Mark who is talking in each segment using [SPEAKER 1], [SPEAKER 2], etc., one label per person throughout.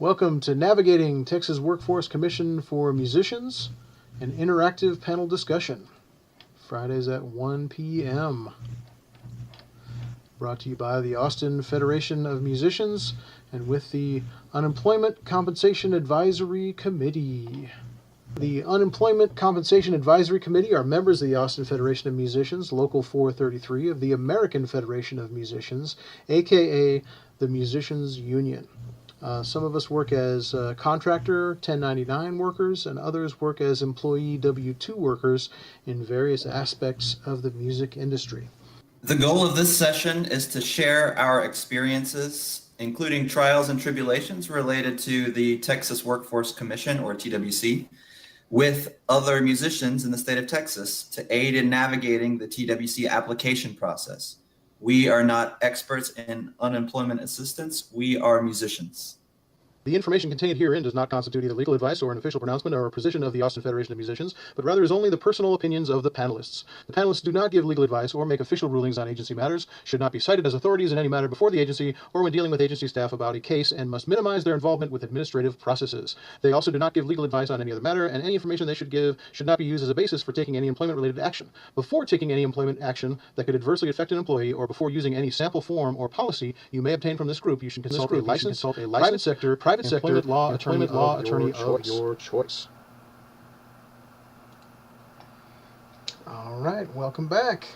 [SPEAKER 1] Welcome to Navigating Texas Workforce Commission for Musicians, an interactive panel discussion. Fridays at 1 p.m. Brought to you by the Austin Federation of Musicians and with the Unemployment Compensation Advisory Committee. The Unemployment Compensation Advisory Committee are members of the Austin Federation of Musicians, Local 433 of the American Federation of Musicians, aka the Musicians Union. Some of us work as contractor 1099 workers, and others work as employee W-2 workers in various aspects of the music industry.
[SPEAKER 2] The goal of this session is to share our experiences, including trials and tribulations related to the Texas Workforce Commission, or TWC, with other musicians in the state of Texas to aid in navigating the TWC application process. We are not experts in unemployment assistance. We are musicians.
[SPEAKER 1] The information contained herein does not constitute either legal advice or an official pronouncement or a position of the Austin Federation of Musicians, but rather is only the personal opinions of the panelists. The panelists do not give legal advice or make official rulings on agency matters, should not be cited as authorities in any matter before the agency or when dealing with agency staff about a case, and must minimize their involvement with administrative processes. They also do not give legal advice on any other matter, and any information they should give should not be used as a basis for taking any employment-related action. Before taking any employment action that could adversely affect an employee, or before using any sample form or policy you may obtain from this group, you should consult a licensed private sector employment law attorney of your choice. All right, welcome back.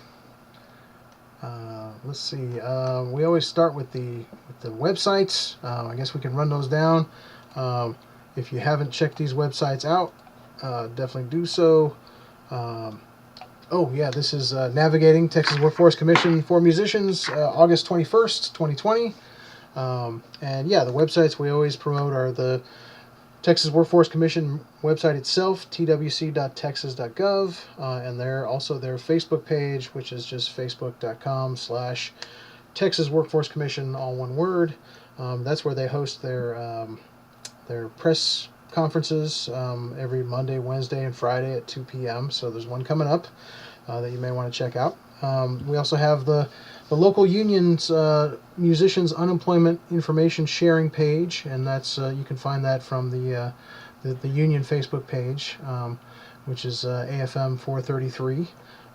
[SPEAKER 1] Let's see. We always start with the websites. I guess we can run those down. If you haven't checked these websites out, definitely do so. This is Navigating Texas Workforce Commission for Musicians, August 21st, 2020. The websites we always promote are the Texas Workforce Commission website itself, twc.texas.gov, and also their Facebook page, which is just facebook.com/Texas Workforce Commission, all one word. That's where they host their press conferences every Monday, Wednesday, and Friday at 2 p.m. So there's one coming up that you may want to check out. We also have the local union's musicians unemployment information sharing page, and that's you can find that from the union Facebook page, which is AFM 433.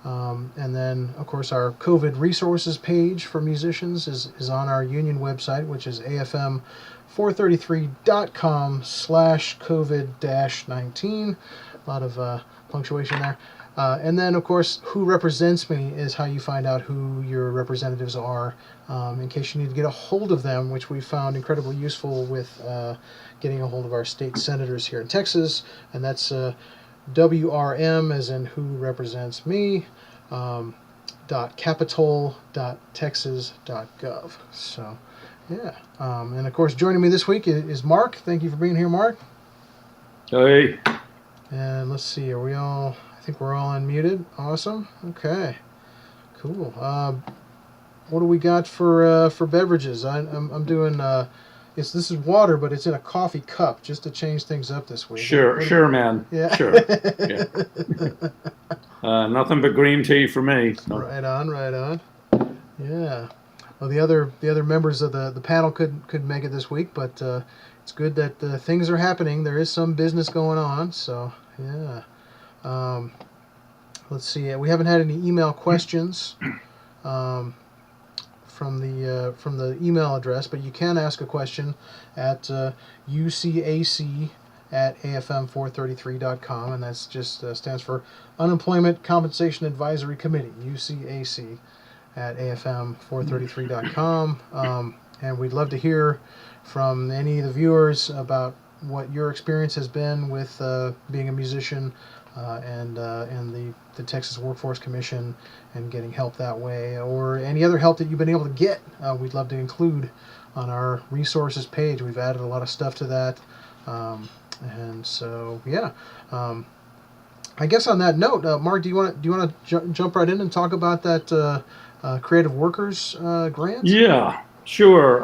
[SPEAKER 1] And then, of course, our COVID resources page for musicians is on our union website, which is afm433.com/COVID-19. A lot of punctuation there. And then, of course, Who Represents Me is how you find out who your representatives are, in case you need to get a hold of them, which we found incredibly useful with getting a hold of our state senators here in Texas. And that's WRM, as in Who Represents Me, .capitol.texas.gov. So, yeah. And, of course, joining me this week is Mark. Thank you for being here, Mark.
[SPEAKER 3] Hey.
[SPEAKER 1] And let's see, are we all... I think we're all unmuted. Awesome. Okay. Cool. What do we got for beverages? I'm doing. This is water, but it's in a coffee cup, just to change things up this week.
[SPEAKER 3] Sure, man.
[SPEAKER 1] Yeah.
[SPEAKER 3] Sure. Yeah. Nothing but green tea for me. So.
[SPEAKER 1] Right on. Yeah. Well, the other members of the panel couldn't make it this week, but it's good that things are happening. There is some business going on. So yeah. Let's see. We haven't had any email questions from the email address, but you can ask a question at ucac@afm433.com, and that's just stands for Unemployment Compensation Advisory Committee, ucac@afm433.com. And we'd love to hear from any of the viewers about what your experience has been with being a musician and the Texas Workforce Commission and getting help that way, or any other help that you've been able to get. We'd love to include on our resources page. We've added a lot of stuff to that, and so yeah. I guess on that note, Mark, do you want to jump right in and talk about that Creative Workers grant?
[SPEAKER 3] Yeah. Sure.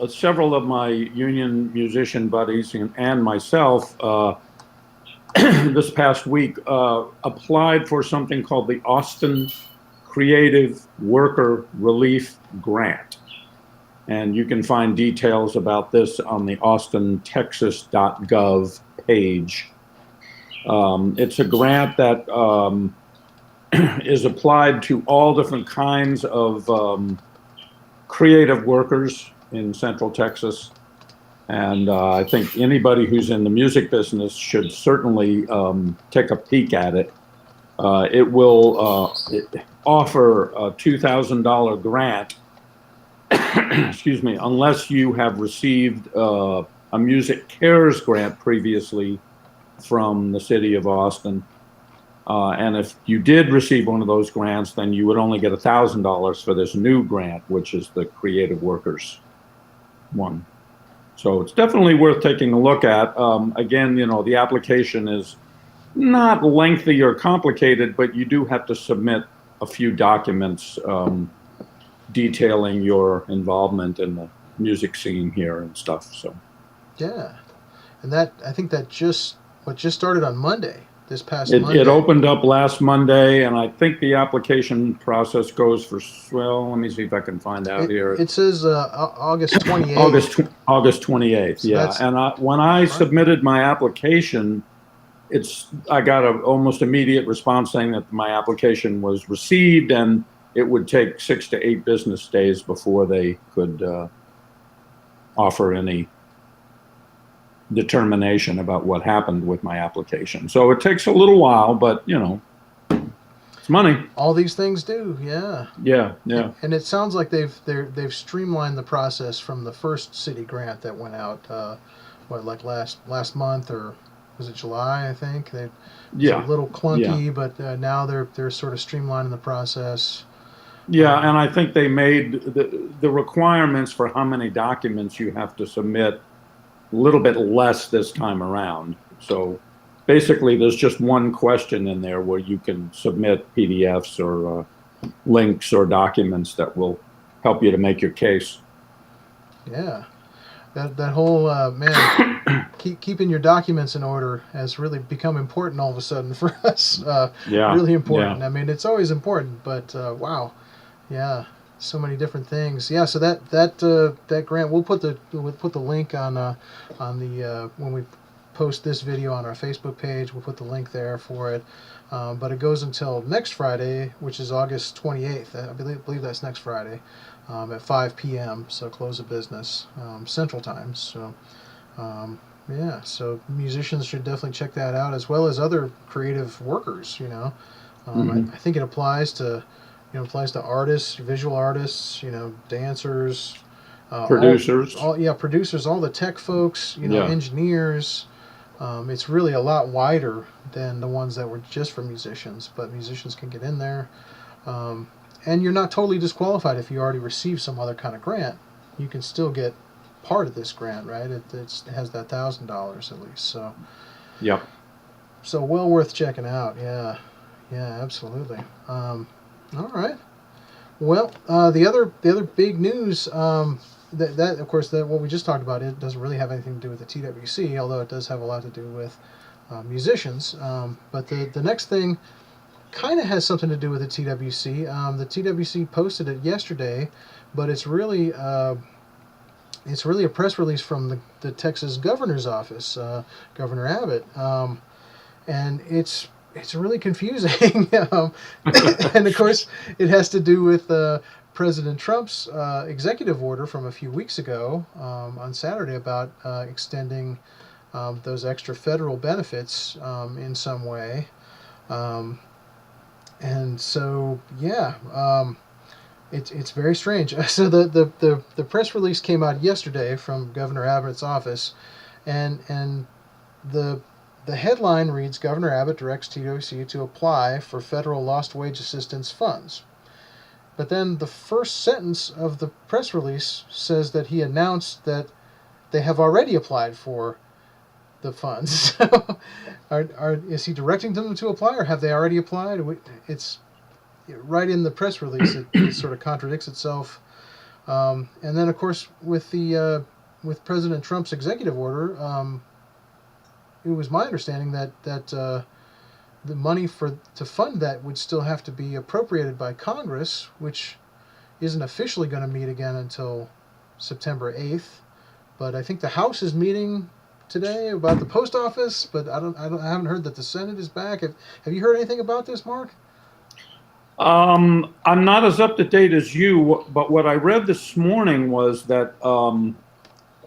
[SPEAKER 3] Several of my union musician buddies and myself this past week applied for something called the Austin Creative Worker Relief Grant. And you can find details about this on the austintexas.gov page. It's a grant that is applied to all different kinds of creative workers in Central Texas. And I think anybody who's in the music business should certainly take a peek at it. It will offer a $2,000 grant, excuse me, unless you have received a Music Cares grant previously from the city of Austin. And if you did receive one of those grants, then you would only get $1,000 for this new grant, which is the Creative Workers one. So it's definitely worth taking a look at. Again, the application is not lengthy or complicated, but you do have to submit a few documents detailing your involvement in the music scene here and stuff. So,
[SPEAKER 1] yeah, and I think that just started on Monday. This past Monday.
[SPEAKER 3] It opened up last Monday, and I think the application process goes for, well, let me see if I can find out here.
[SPEAKER 1] It says August 28th.
[SPEAKER 3] August 28th, so yeah. And when I submitted my application, I got an almost immediate response saying that my application was received, and it would take 6 to 8 business days before they could offer any determination about what happened with my application. So it takes a little while, but it's money.
[SPEAKER 1] All these things do, yeah.
[SPEAKER 3] Yeah.
[SPEAKER 1] And it sounds like they've streamlined the process from the first city grant that went out last month, or was it July? I think it was a little clunky, but now they're sort of streamlining the process.
[SPEAKER 3] Yeah, and I think they made the requirements for how many documents you have to submit a little bit less this time around. So basically there's just one question in there where you can submit PDFs or links or documents that will help you to make your case. Yeah.
[SPEAKER 1] That whole, man, keeping your documents in order has really become important all of a sudden for us. Really important. Yeah. I mean, it's always important, but wow. Yeah. So many different things. Yeah, so that grant, we'll put the link on the when we post this video on our Facebook page. We'll put the link there for it. But it goes until next Friday, which is August 28th. I believe that's next Friday, at 5 p.m. So close of business, Central Time. So yeah, so musicians should definitely check that out, as well as other creative workers. I think it applies to. Applies to artists, visual artists, dancers,
[SPEAKER 3] producers.
[SPEAKER 1] Producers, all the tech folks, engineers. It's really a lot wider than the ones that were just for musicians, but musicians can get in there. And you're not totally disqualified if you already received some other kind of grant. You can still get part of this grant, right? It has that $1,000 at least. So,
[SPEAKER 3] yep.
[SPEAKER 1] So well worth checking out. Yeah, absolutely. All right. Well, the other big news that of course what we just talked about, it doesn't really have anything to do with the TWC, although it does have a lot to do with musicians. But the next thing kind of has something to do with the TWC. The TWC posted it yesterday, but it's really a press release from the Texas governor's office, Governor Abbott, and it's really confusing. And of course, it has to do with President Trump's executive order from a few weeks ago on Saturday about extending those extra federal benefits in some way. And so, it's very strange. So the press release came out yesterday from Governor Abbott's office, and the headline reads, Governor Abbott directs TWC to apply for federal lost wage assistance funds. But then the first sentence of the press release says that he announced that they have already applied for the funds. Is he directing them to apply, or have they already applied? It's right in the press release. It sort of contradicts itself. And then, of course, with President Trump's executive order, it was my understanding that the money to fund that would still have to be appropriated by Congress, which isn't officially going to meet again until September 8th. But I think the House is meeting today about the post office, but I haven't heard that the Senate is back. Have you heard anything about this, Mark?
[SPEAKER 3] I'm not as up to date as you, but what I read this morning was that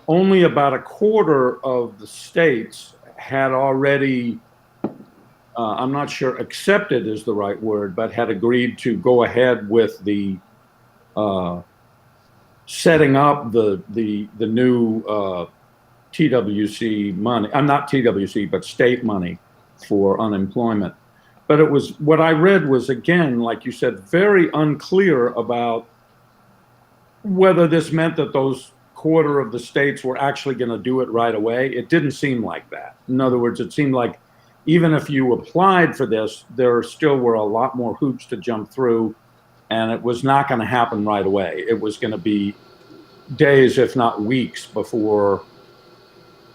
[SPEAKER 3] only about a quarter of the states had already, I'm not sure accepted is the right word, but had agreed to go ahead with the setting up the new TWC money. I'm not TWC, but state money for unemployment. But it was what I read was, again, like you said, very unclear about whether this meant that those quarter of the states were actually going to do it right away. It didn't seem like that. In other words, it seemed like even if you applied for this, there still were a lot more hoops to jump through, and it was not going to happen right away. It was going to be days, if not weeks, before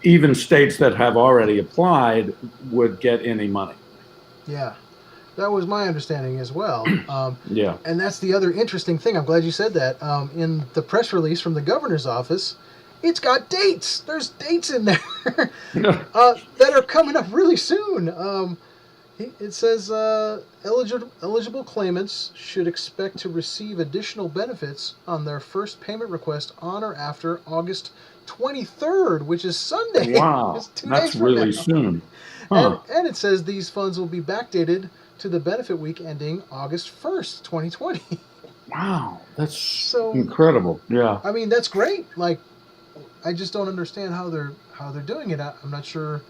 [SPEAKER 3] even states that have already applied would get any money.
[SPEAKER 1] Yeah, that was my understanding as well.
[SPEAKER 3] Yeah.
[SPEAKER 1] And that's the other interesting thing. I'm glad you said that. In the press release from the governor's office, it's got dates. There's dates in there that are coming up really soon. It says eligible claimants should expect to receive additional benefits on their first payment request on or after August 23rd, which is Sunday.
[SPEAKER 3] Wow,
[SPEAKER 1] It's 2
[SPEAKER 3] that's
[SPEAKER 1] days from
[SPEAKER 3] really
[SPEAKER 1] now.
[SPEAKER 3] soon. Huh.
[SPEAKER 1] And it says these funds will be backdated to the benefit week ending August 1st, 2020.
[SPEAKER 3] Wow, that's
[SPEAKER 1] So
[SPEAKER 3] incredible. Yeah.
[SPEAKER 1] I mean, that's great. Like, I just don't understand how they're doing it. I'm not sure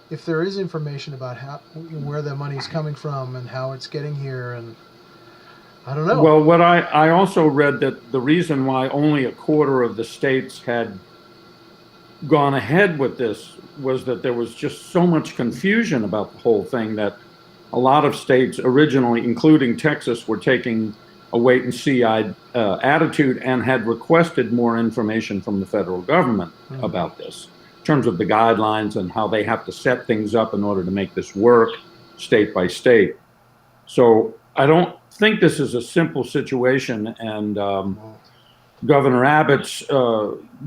[SPEAKER 1] if there is information about where the money's coming from and how it's getting here, and I don't know.
[SPEAKER 3] Well, what I also read that the reason why only a quarter of the states had gone ahead with this was that there was just so much confusion about the whole thing that a lot of states originally, including Texas, were taking a wait and see attitude and had requested more information from the federal government about this in terms of the guidelines and how they have to set things up in order to make this work state by state. So I don't think this is a simple situation, and Governor Abbott's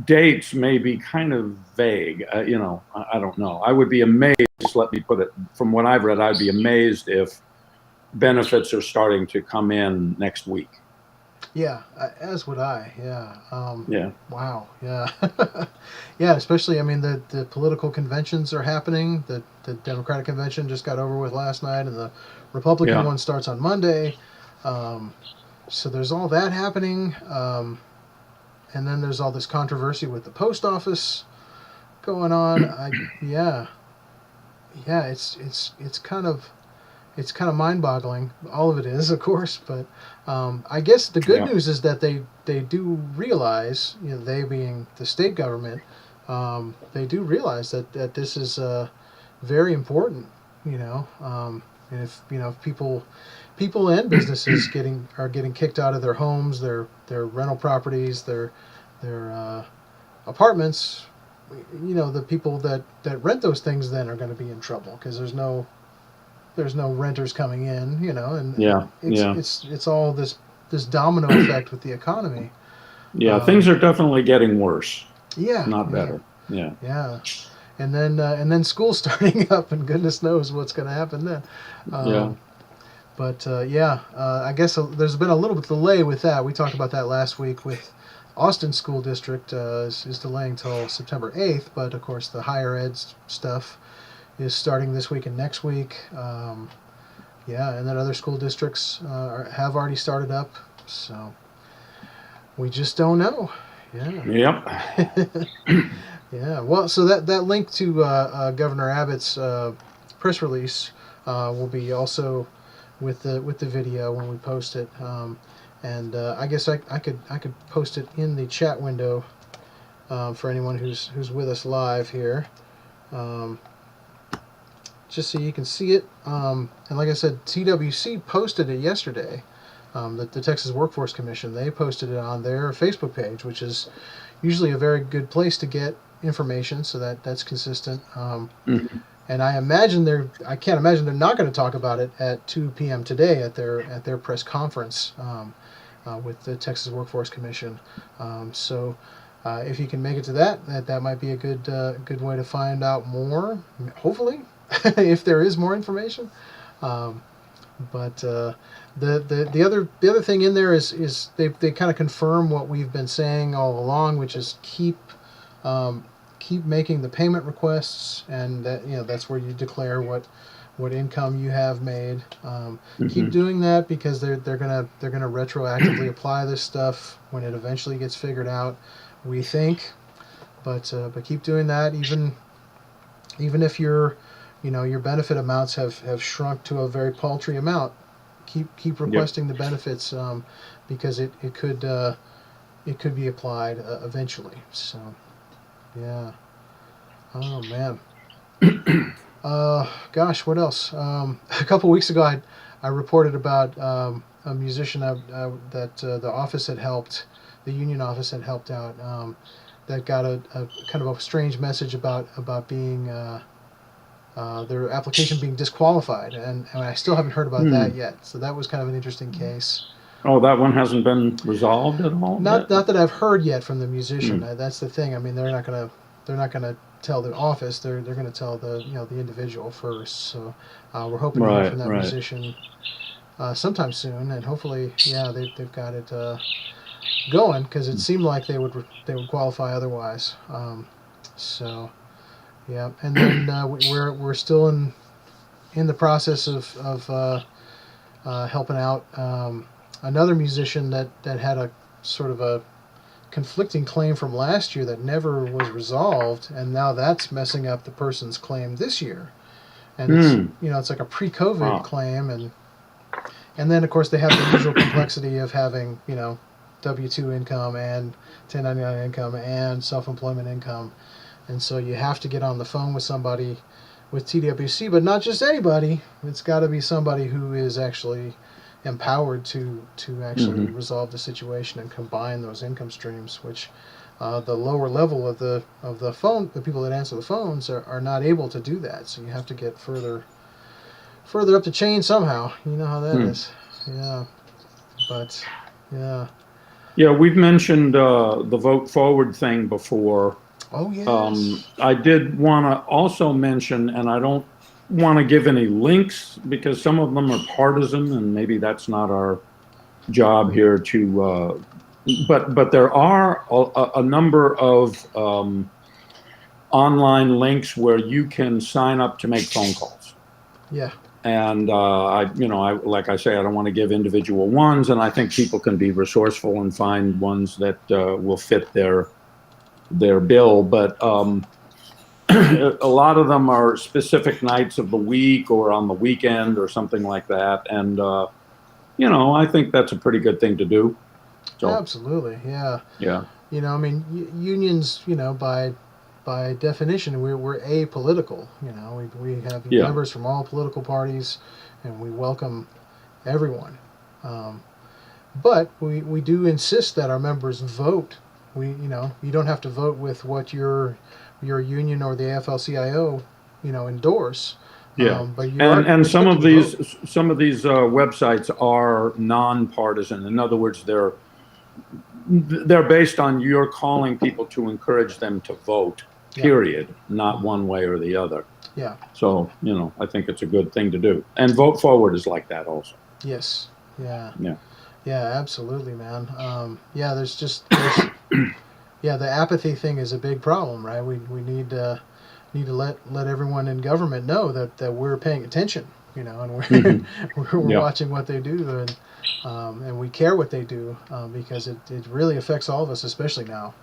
[SPEAKER 3] dates may be kind of vague. I don't know. I would be amazed, let me put it, from what I've read, I'd be amazed if benefits are starting to come in next week.
[SPEAKER 1] Yeah, as would I. Yeah.
[SPEAKER 3] Yeah.
[SPEAKER 1] Wow. Yeah. Yeah. Especially, I mean, the political conventions are happening. The Democratic convention just got over with last night, and the Republican one starts on Monday. So there's all that happening. And then there's all this controversy with the post office going on. It's kind of mind-boggling. All of it is, of course, but I guess the good news is that they do realize, they being the state government, they do realize that this is very important. And if people and businesses are getting kicked out of their homes, their rental properties, their apartments, the people that rent those things then are going to be in trouble because there's no renters coming in, and it's all this domino effect with the economy.
[SPEAKER 3] Yeah, things are definitely getting worse.
[SPEAKER 1] Yeah,
[SPEAKER 3] not better. Yeah.
[SPEAKER 1] Yeah. And then school's starting up, and goodness knows what's going to happen then. But I guess there's been a little bit of delay with that. We talked about that last week with Austin School District is delaying till September 8th, but of course the higher ed stuff is starting this week and next week. And then other school districts have already started up, so we just don't know. Yeah.
[SPEAKER 3] Yep.
[SPEAKER 1] Yeah. Well, so that link to Governor Abbott's press release will be also with the video when we post it, and I guess I could post it in the chat window for anyone who's with us live here, just so you can see it. And like I said, TWC posted it yesterday. The Texas Workforce Commission, they posted it on their Facebook page, which is usually a very good place to get information, so that's consistent. And I can't imagine they're not going to talk about it at 2 p.m. today at their press conference. with the Texas Workforce Commission. So if you can make it to that might be a good way to find out more. Hopefully, if there is more information. But the other thing in there is they kind of confirm what we've been saying all along, which is keep making the payment requests, and that's where you declare what income you have made. Keep doing that, because they're gonna retroactively apply this stuff when it eventually gets figured out, we think. But keep doing that, even if your benefit amounts have shrunk to a very paltry amount. Keep requesting the benefits, because it could be applied eventually. So yeah. Oh man. Gosh, what else? A couple weeks ago, I reported about a musician that the office had helped, the union office had helped out, that got a kind of a strange message about being their application being disqualified, and I still haven't heard about that yet. So that was kind of an interesting case.
[SPEAKER 3] Oh, that one hasn't been resolved at all?
[SPEAKER 1] Not that I've heard yet from the musician. That's the thing. I mean, they're not gonna tell the office. They're gonna tell the individual first. So we're hoping to hear from that musician sometime soon, and hopefully, they've got it going, because it seemed like they would qualify otherwise. So yeah, and then we're still in the process of helping out another musician that had a sort of a conflicting claim from last year that never was resolved, and now that's messing up the person's claim this year. And it's like a pre-COVID claim, and then of course they have the usual complexity of having W-2 income and 1099 income and self-employment income, and so you have to get on the phone with somebody with TWC, but not just anybody. It's got to be somebody who is actually empowered to actually resolve the situation and combine those income streams, which the lower level of the phone, the people that answer the phones are not able to do that. So you have to get further up the chain somehow. You know how that is. Yeah. But yeah,
[SPEAKER 3] we've mentioned the Vote Forward thing before.
[SPEAKER 1] Oh yes.
[SPEAKER 3] I did want to also mention, and I don't want to give any links because some of them are partisan, and maybe that's not our job here to. But there are a number of online links where you can sign up to make phone calls.
[SPEAKER 1] Yeah.
[SPEAKER 3] And I like I say, I don't want to give individual ones, and I think people can be resourceful and find ones that will fit their bill. But a lot of them are specific nights of the week or on the weekend or something like that, and I think that's a pretty good thing to do. So,
[SPEAKER 1] absolutely, yeah.
[SPEAKER 3] Yeah.
[SPEAKER 1] I mean, unions, by definition, we're apolitical. We have members from all political parties, and we welcome everyone. But we do insist that our members vote. You don't have to vote with what your union or the AFL-CIO, endorse.
[SPEAKER 3] Yeah,
[SPEAKER 1] but
[SPEAKER 3] and some of these websites are nonpartisan. In other words, they're based on you're calling people to encourage them to vote. Period. Not one way or the other.
[SPEAKER 1] Yeah.
[SPEAKER 3] So I think it's a good thing to do. And Vote Forward is like that also.
[SPEAKER 1] Yes. Yeah.
[SPEAKER 3] Yeah.
[SPEAKER 1] Yeah. Absolutely, man. There's the apathy thing is a big problem, right? We need to let everyone in government know that we're paying attention, and we're watching what they do, and we care what they do, because it really affects all of us, especially now.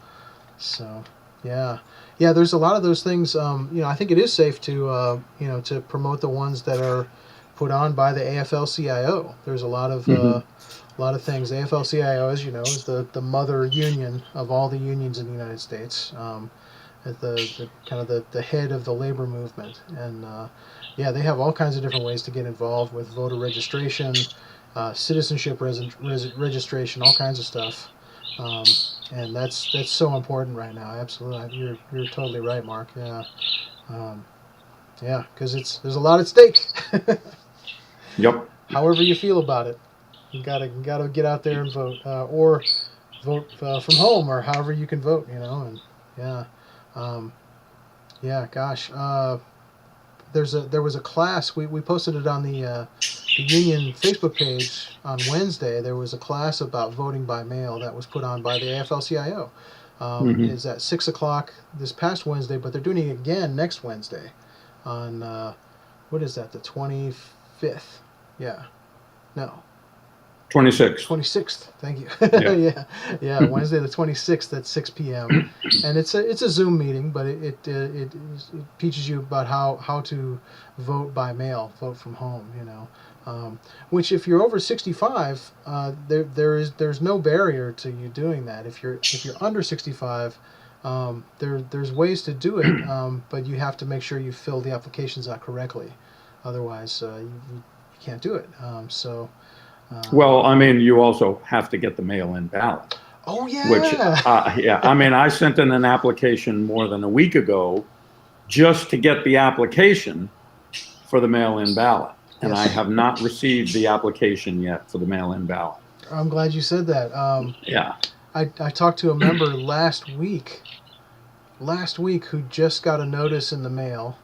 [SPEAKER 1] So yeah, there's a lot of those things. I think it is safe to to promote the ones that are put on by the AFL-CIO. There's a lot of things. The AFL-CIO, as you know, is the mother union of all the unions in the United States. At the kind of the head of the labor movement, and they have all kinds of different ways to get involved with voter registration, citizenship registration, all kinds of stuff, and that's so important right now. Absolutely, you're totally right, Mark. Because there's a lot at stake.
[SPEAKER 3] Yep.
[SPEAKER 1] However you feel about it, You gotta get out there and vote, or vote from home, or however you can vote. And yeah, gosh. There was a class we posted it on the union Facebook page on Wednesday. There was a class about voting by mail that was put on by the AFL-CIO. Is at 6 o'clock this past Wednesday, but they're doing it again next Wednesday on what is that, the 25th? Yeah, no, 26th. Thank you. Yeah, Wednesday the 26th at 6 p.m. And it's a Zoom meeting, but it teaches you about how to vote by mail, vote from home. Which if you're over 65, there's no barrier to you doing that. If you're under 65, there's ways to do it, but you have to make sure you fill the applications out correctly. Otherwise, you can't do it.
[SPEAKER 3] Well, I mean, you also have to get the mail-in ballot.
[SPEAKER 1] Oh, yeah.
[SPEAKER 3] Which, I mean, I sent in an application more than a week ago just to get the application for the mail-in ballot. And I have not received the application yet for the mail-in ballot.
[SPEAKER 1] I'm glad you said that.
[SPEAKER 3] Yeah.
[SPEAKER 1] I talked to a member last week who just got a notice in the mail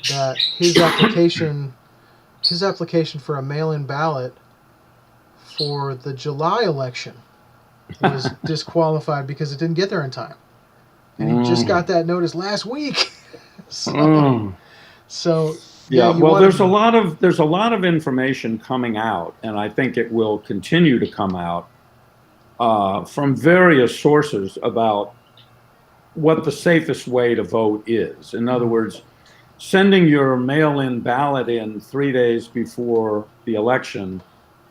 [SPEAKER 1] that his application for a mail-in ballot for the July election was disqualified because it didn't get there in time. And he just got that notice last week. So
[SPEAKER 3] yeah, well, there's a lot of information coming out, and I think it will continue to come out from various sources about what the safest way to vote is. In other words, sending your mail-in ballot in 3 days before the election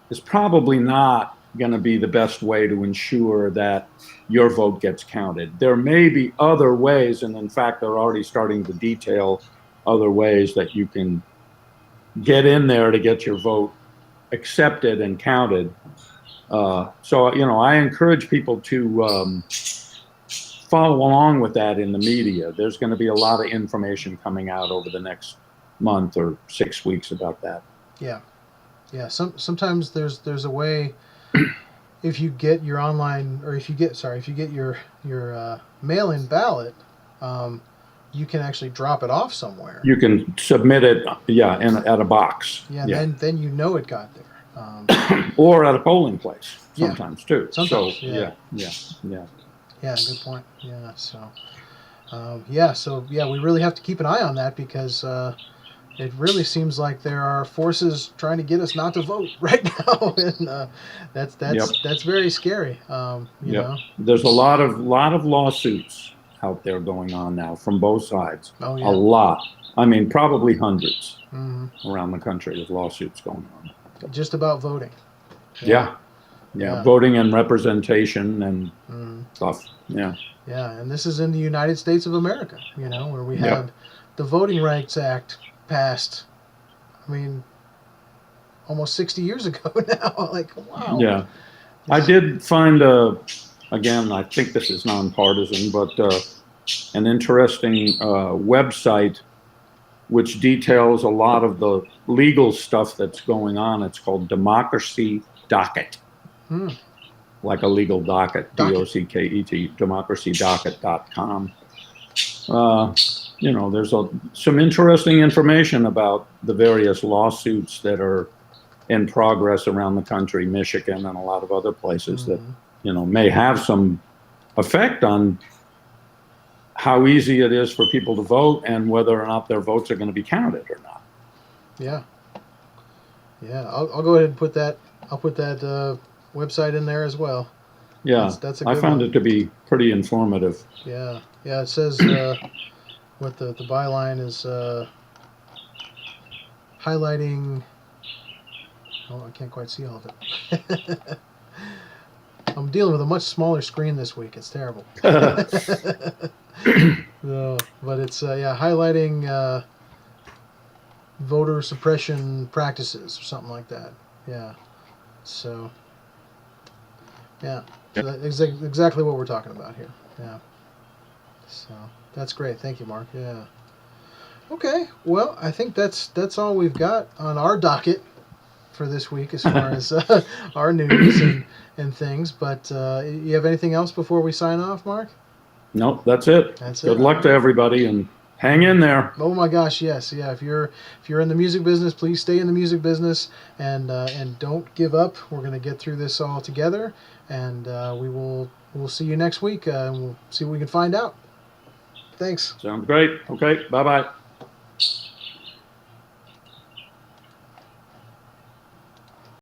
[SPEAKER 3] is probably not going to be the best way to ensure that your vote gets counted. There may be other ways, and in fact, they're already starting to detail other ways that you can get in there to get your vote accepted and counted. So, I encourage people to follow along with that in the media. There's going to be a lot of information coming out over the next month or 6 weeks about that.
[SPEAKER 1] Yeah. Sometimes there's a way, if you get your online, or if you get your mail-in ballot, you can actually drop it off somewhere.
[SPEAKER 3] You can submit it, at a box.
[SPEAKER 1] Yeah. Then it got there.
[SPEAKER 3] Or at a polling place sometimes too.
[SPEAKER 1] Sometimes,
[SPEAKER 3] so
[SPEAKER 1] Yeah, good point. Yeah, so we really have to keep an eye on that because it really seems like there are forces trying to get us not to vote right now, and that's very scary. You know,
[SPEAKER 3] there's a lot of lawsuits out there going on now from both sides.
[SPEAKER 1] Oh, yeah.
[SPEAKER 3] A lot. I mean, probably hundreds around the country with lawsuits going on.
[SPEAKER 1] Just about voting.
[SPEAKER 3] Yeah, voting and representation and stuff. Yeah.
[SPEAKER 1] Yeah, and this is in the United States of America, where we had the Voting Rights Act passed, I mean, almost 60 years ago now. Like, wow.
[SPEAKER 3] Yeah. I did find, again, I think this is nonpartisan, but an interesting website which details a lot of the legal stuff that's going on. It's called Democracy Docket. Like a legal docket, DOCKET, democracydocket.com. There's some interesting information about the various lawsuits that are in progress around the country, Michigan and a lot of other places that, may have some effect on how easy it is for people to vote and whether or not their votes are going to be counted or not.
[SPEAKER 1] Yeah. I'll go ahead and put that. I'll put that website in there as well.
[SPEAKER 3] Yeah,
[SPEAKER 1] that's a good
[SPEAKER 3] I found
[SPEAKER 1] one.
[SPEAKER 3] it to be pretty informative.
[SPEAKER 1] Yeah. It says what the byline is highlighting. Oh, I can't quite see all of it. I'm dealing with a much smaller screen this week. It's terrible. But it's highlighting voter suppression practices or something like that. Yeah. So that's exactly what we're talking about here. Yeah. So that's great. Thank you, Mark. Yeah. Okay. Well, I think that's all we've got on our docket for this week as far as our news and things. But you have anything else before we sign off, Mark?
[SPEAKER 3] Nope, that's it.
[SPEAKER 1] That's
[SPEAKER 3] Good
[SPEAKER 1] it.
[SPEAKER 3] luck to everybody, and hang in there.
[SPEAKER 1] Oh my gosh, yes, yeah. If you're in the music business, please stay in the music business and don't give up. We're going to get through this all together, and we'll see you next week, and we'll see what we can find out. Thanks.
[SPEAKER 3] Sounds great. Okay, bye-bye.